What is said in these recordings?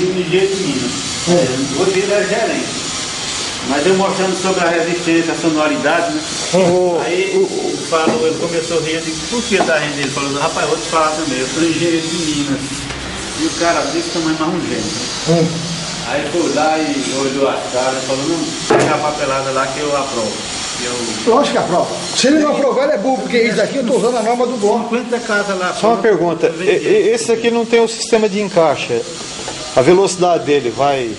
de jeito Minas. Hoje ele é gerente. Mas eu mostrando sobre a resistência, a sonoridade, né? Aí ele começou a rir, eu disse, por que tá rindo? Ele falou, rapaz, eu vou te falar também, eu sou engenheiro de Minas. E o cara desse tamanho mais um gênio. Aí foi lá e olhou as caras e falou, não, pega a papelada lá que eu aprovo. Lógico que aprova. Se ele não aprovar, ele é burro, porque isso daqui eu estou usando a norma do bloco. 50 casas lá. Só uma pergunta, esse aqui não tem o sistema de encaixe, a velocidade dele vai...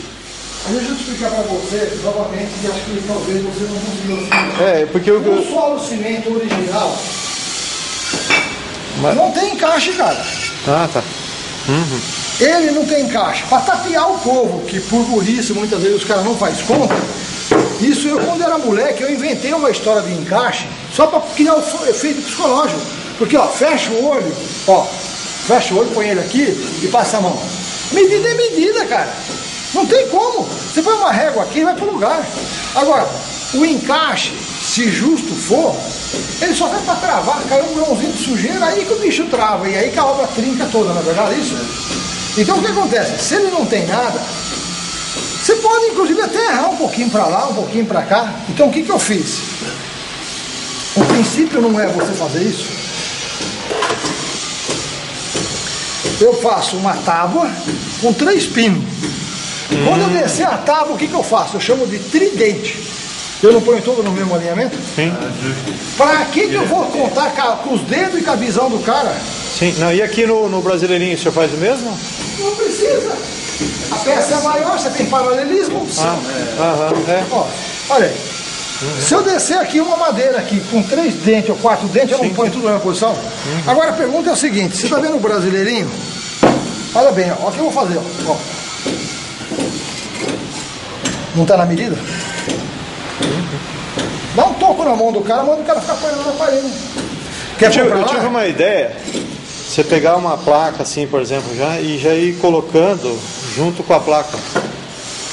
Deixa eu explicar para você, novamente, que acho que talvez você não conseguiu. Porque o solo cimento original não tem encaixe, cara. Ah, tá. Ele não tem encaixe. Para tapear o povo, que por burrice muitas vezes os caras não fazem conta, isso eu, quando era moleque, eu inventei uma história de encaixe só para criar o efeito psicológico. Porque, ó, fecha o olho, põe ele aqui e passa a mão. Medida é medida, cara. Não tem como. Você põe uma régua aqui e vai para o lugar. Agora, o encaixe, se justo for, ele só vai para travar, caiu um grãozinho de sujeira, aí que o bicho trava, e aí que a obra trinca toda, na verdade, é isso? Então o que acontece? Se ele não tem nada, você pode inclusive até errar um pouquinho para lá, um pouquinho para cá. Então o que eu fiz? O princípio não é você fazer isso. Eu faço uma tábua com 3 pinos. Quando eu descer a tábua, o que eu faço? Eu chamo de tridente. Eu não ponho todo no mesmo alinhamento? Sim. Para que eu vou contar com os dedos e com a visão do cara? Sim. Não, e aqui no Brasileirinho, o senhor faz o mesmo? Não precisa. A peça é maior, você tem paralelismo. Ó, olha aí. Se eu descer aqui uma madeira aqui com 3 dentes ou 4 dentes, eu não ponho tudo na mesma posição? Agora a pergunta é o seguinte, você está vendo o Brasileirinho? Olha bem, ó, o que eu vou fazer, ó. Não está na medida? Dá um toco na mão do cara, manda o cara ficar apoiando na parede. Eu tive uma ideia, você pegar uma placa assim, por exemplo, e já ir colocando junto com a placa.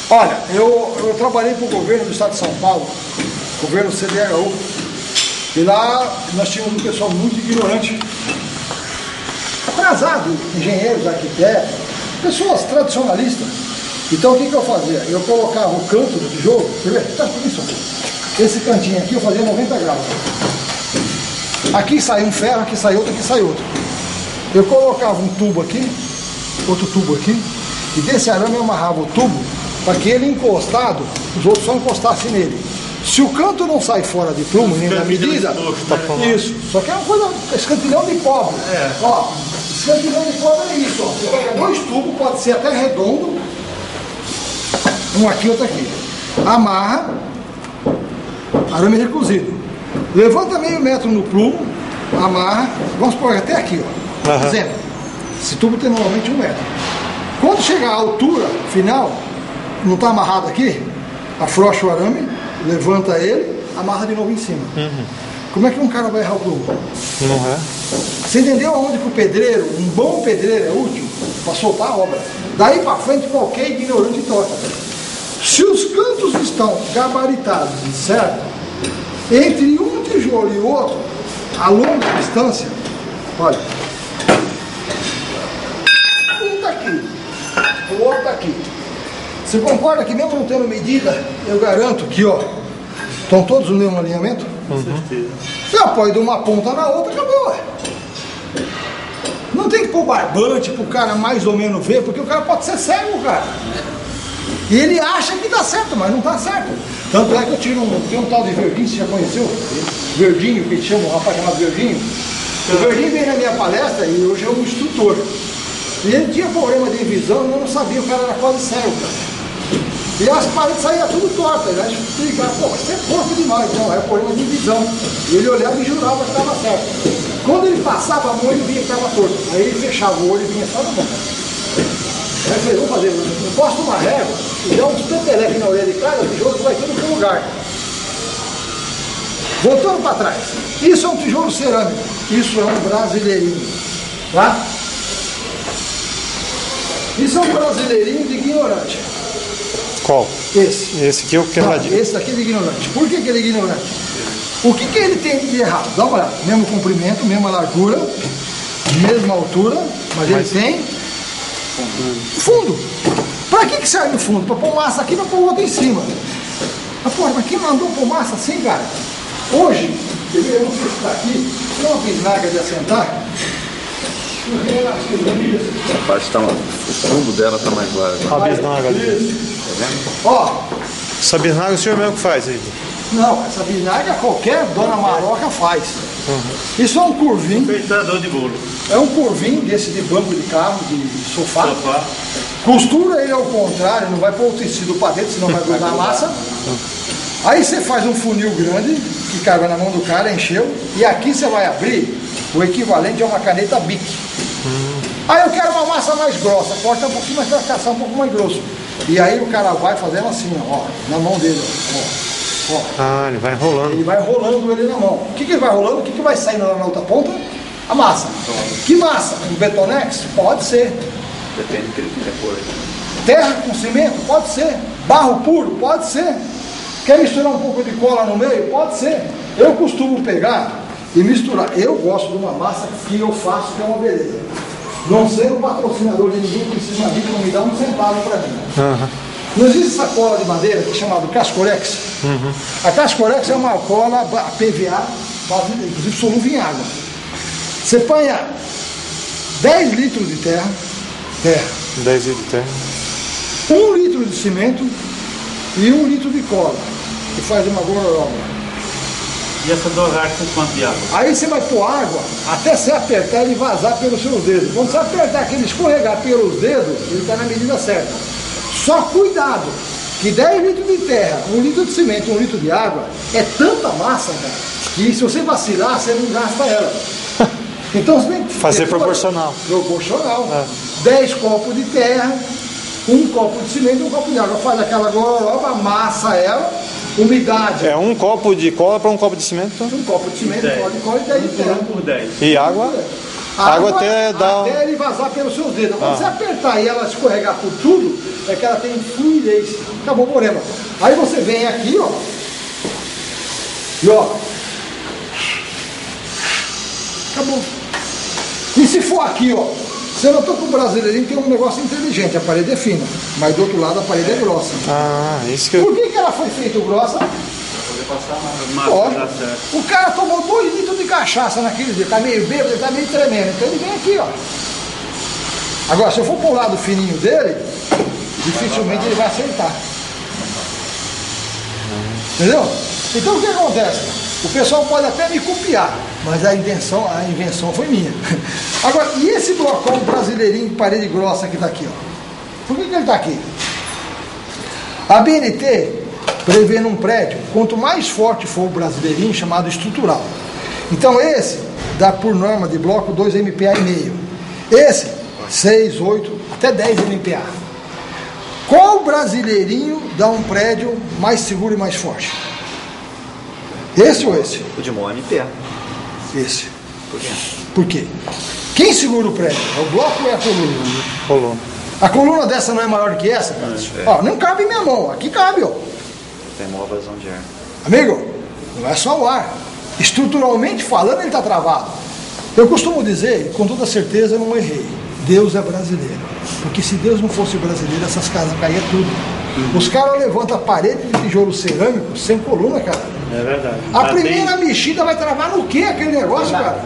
Olha, eu trabalhei para o governo do estado de São Paulo, governo CDHU, e lá nós tínhamos um pessoal muito ignorante, atrasado, engenheiros, arquitetos, pessoas tradicionalistas. Então o que eu fazia? Eu colocava o canto do tijolo, quer ver? Tá por isso. Esse cantinho aqui eu fazia 90 graus. Aqui sai um ferro, aqui sai outro, aqui sai outro. Eu colocava um tubo aqui, outro tubo aqui, e desse arame eu amarrava o tubo para que ele encostado, os outros só encostassem nele. Se o canto não sai fora de prumo, nem da medida, isso. Só que é uma coisa, escantilhão de pobre. Ó, escantilhão de pobre é isso, ó. Você pega 2 tubos, pode ser até redondo, um aqui, outro aqui. Amarra, arame reclusido. Levanta meio metro no plumo, amarra, vamos pôr até aqui, ó. Exemplo, esse tubo tem normalmente 1 metro. Quando chegar à altura final, não está amarrado aqui, afrouxa o arame, levanta ele, amarra de novo em cima. Como é que um cara vai errar o plumo? Não é? Você entendeu aonde que o pedreiro, um bom pedreiro é útil? Para soltar a obra. Daí para frente qualquer ignorante toca. Se os cantos estão gabaritados, certo? Entre um tijolo e o outro, a longa distância, olha, um está aqui, o outro está aqui. Você concorda que mesmo não tendo medida, eu garanto que, ó, estão todos no mesmo alinhamento? Com certeza. Eu apoio de uma ponta na outra, acabou. Não tem que pôr barbante para o cara mais ou menos ver, porque o cara pode ser cego, cara. E ele acha que dá certo, mas não está certo. Tanto é que eu tem um tal de Verdinho, você já conheceu? Verdinho, que chama um rapaz chamado Verdinho. O Verdinho veio na minha palestra e hoje é um instrutor. E ele tinha problema de visão e eu não sabia, o cara era quase cego, cara. E as paredes saíam tudo tortas. Aí eu explicava, pô, você é porco demais. Não, é problema de visão. E ele olhava e jurava que estava certo. Quando ele passava a mão, ele via que estava torto. Aí ele fechava o olho e vinha só na boca. Aí eu falei, vamos fazer, eu posto uma régua e dá uns peteleques na orelha de cada tijolo que vai tudo para o lugar. Voltando para trás. Isso é um tijolo cerâmico. Isso é um brasileirinho. Tá? Isso é um brasileirinho de ignorante. Qual? Esse. Esse aqui é o quebradinho. Esse daqui é de ignorante. Por que ele é ignorante? O que ele tem de errado? Dá uma olhada. Mesmo comprimento, mesma largura, mesma altura, mas ele tem fundo. Para que serve o fundo? Para pôr massa aqui, para pôr outra em cima. Mas quem mandou pôr massa assim, cara? Hoje, eu não sei se está aqui, tem uma bisnaga de assentar. A parte tá, o fundo dela está mais largo. A bisnaga ali. Tá vendo? Ó, Essa bisnaga o senhor mesmo que faz aí? não, essa bisnaga qualquer dona Maroca faz. Isso é um curvinho, Confeitador de bolo. é um curvinho desse de banco de carro, de sofá. Sofá. Costura ele ao contrário, não vai pôr o tecido para dentro, senão vai grudar a massa. Aí você faz um funil grande, que caiba na mão do cara, encheu, e aqui você vai abrir o equivalente a uma caneta Bic. Aí eu quero uma massa mais grossa, corta um pouquinho mais para ficar um pouco mais grosso. E aí o cara vai fazendo assim, ó, na mão dele, ó. Ah, ele vai enrolando. Ele vai rolando ele na mão. O que ele vai rolando? O que vai saindo lá na outra ponta? A massa. Que massa? Um Betonex? Pode ser. Depende do que ele quiser pôr. Terra com cimento? Pode ser. Barro puro? Pode ser. Quer misturar um pouco de cola no meio? Pode ser. Eu costumo pegar e misturar. Eu gosto de uma massa que eu faço, que é uma beleza. Não sendo patrocinador de ninguém, precisa vir que não me dá um centavo para mim. Não existe essa cola de madeira que é chamada Cascorex? A Cascorex é uma cola PVA, inclusive solúvel em água. Você põe 10 litros de terra, 10 litros de terra. 1 litro de cimento e 1 litro de cola, que faz uma gororoba. E essa doragem com quanto de água? Aí você vai pôr água até você apertar ele vazar pelos seus dedos. Quando você apertar aquele escorregar pelos dedos, ele está na medida certa. Só cuidado, que 10 litros de terra, 1 litro de cimento e 1 litro de água é tanta massa, cara, que se você vacilar, você não gasta ela. Então você tem que Fazer proporcional. Proporcional. 10 copos de terra, 1 copo de cimento e 1 copo de água. Faz aquela gororoba, amassa ela, umidade. É 1 copo de cola para 1 copo de cimento. 1 copo de cimento, 1 copo de cola e 10 de terra. Por 10. E água? Água até dá. Até ele vazar pelos seus dedos. Quando você apertar e ela escorregar por tudo, é que ela tem fluidez. Acabou o problema. Aí você vem aqui, ó. E ó. Acabou. E se for aqui, ó. Você notou que o brasileirinho tem um negócio inteligente. A parede é fina, mas do outro lado a parede é grossa. Ah, isso que Por eu. que ela foi feita grossa? Poder passar massa Olha, dá certo. o cara tomou 2 litros de cachaça naquele dia, tá meio bêbado, ele tá meio tremendo, então ele vem aqui, ó. Agora, se eu for pro lado fininho dele, dificilmente ele vai acertar. Entendeu? Então o que acontece? O pessoal pode até me copiar, mas a invenção foi minha. Agora, e esse blocão brasileirinho de parede grossa que tá aqui, ó? Por que ele tá aqui? A BNT prevê num prédio, quanto mais forte for o brasileirinho, chamado estrutural. Então esse dá por norma de bloco 2 MPa e meio. Esse, 6, 8, até 10 MPa. Qual brasileirinho dá um prédio mais seguro e mais forte? Esse ou esse? O de maior MPa. Esse. Por quê? Por quê? Quem segura o prédio? É o bloco ou é a coluna? Rolou. A coluna dessa não é maior que essa, cara? Ó, não cabe em minha mão, aqui cabe, ó. Tem maior vazão de ar. Amigo, não é só o ar. Estruturalmente falando, ele está travado. Eu costumo dizer, com toda certeza, eu não errei. Deus é brasileiro. Porque se Deus não fosse brasileiro, essas casas caíam tudo. Os caras levantam a parede de tijolo cerâmico sem coluna, cara. É verdade. A primeira mexida vai travar no quê aquele negócio, cara?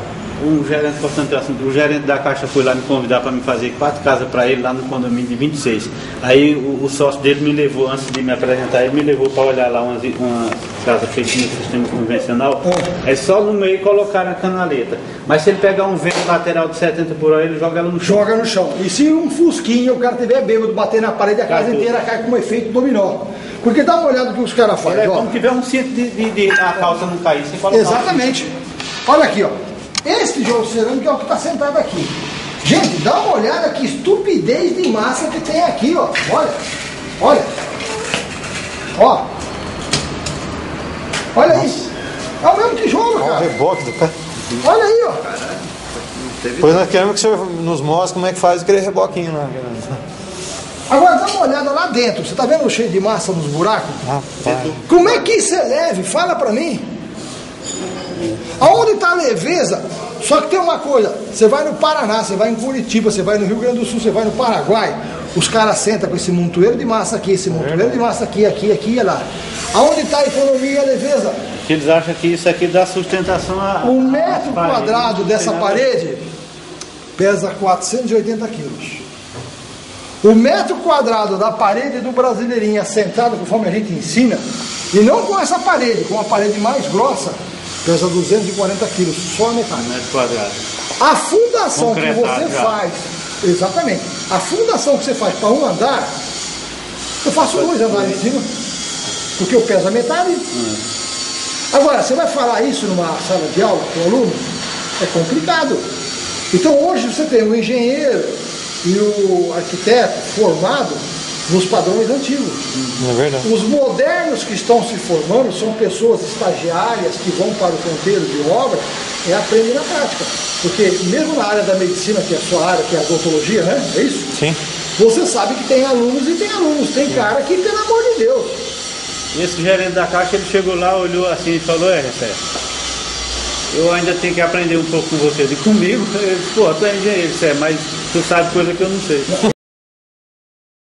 Um gerente de concentração, o gerente da Caixa foi lá me convidar para me fazer 4 casas para ele lá no condomínio de 26. Aí o sócio dele me levou, antes de me apresentar, ele me levou para olhar lá uma casa feitinha no sistema convencional. É só no meio colocar a canaleta. Mas se ele pegar um vento lateral de 70 por hora, ele joga ela no chão. Joga no chão. E se um fusquinho, o cara tiver bêbado, bater na parede, a casa Cai inteira cai com um efeito dominó. Porque dá uma olhada no que os caras fazem. É Ó. como tiver um cinto de a calça não cair, você coloca. Exatamente. Olha aqui, ó. Esse tijolo cerâmico é o que está sentado aqui. Gente, dá uma olhada que estupidez de massa que tem aqui, ó. Olha. Olha. Ó. Olha aí. É o mesmo tijolo, Olha o cara. reboque do pé. Olha aí, ó. Depois nós queremos que o senhor nos mostre como é que faz aquele reboquinho lá. Agora dá uma olhada lá dentro. Você tá vendo o cheio de massa nos buracos? Rapaz. Como é que isso é leve? Fala pra mim. Aonde está a leveza? Só que tem uma coisa, você vai no Paraná, você vai em Curitiba, você vai no Rio Grande do Sul, você vai no Paraguai, Os caras sentam com esse montoeiro de massa aqui, esse montoeiro de massa aqui, aqui, aqui e lá. Aonde está a economia e a leveza? Eles acham que isso aqui dá sustentação a... Um metro quadrado dessa parede pesa 480 quilos. O metro quadrado da parede do Brasileirinho assentado conforme a gente ensina, e não com essa parede, com a parede mais grossa, pesa 240 quilos, só a metade. metro quadrado. A fundação que você já. faz, exatamente, a fundação que você faz para um andar, eu faço 2 andares em cima, porque eu peso a metade. Agora, você vai falar isso numa sala de aula com o aluno? É complicado. Então hoje você tem o engenheiro e o arquiteto formado nos padrões antigos. É verdade. Os modernos que estão se formando são pessoas estagiárias que vão para o canteiro de obra e aprendem na prática. Porque mesmo na área da medicina, que é a sua área, que é a odontologia, né? É isso? Sim. Você sabe que tem alunos e tem alunos. Tem cara que, pelo amor de Deus. Esse gerente da Caixa, ele chegou lá, olhou assim e falou, eu ainda tenho que aprender um pouco com vocês e comigo. Ele disse, pô, tu é engenheiro, mas tu sabe coisa que eu não sei.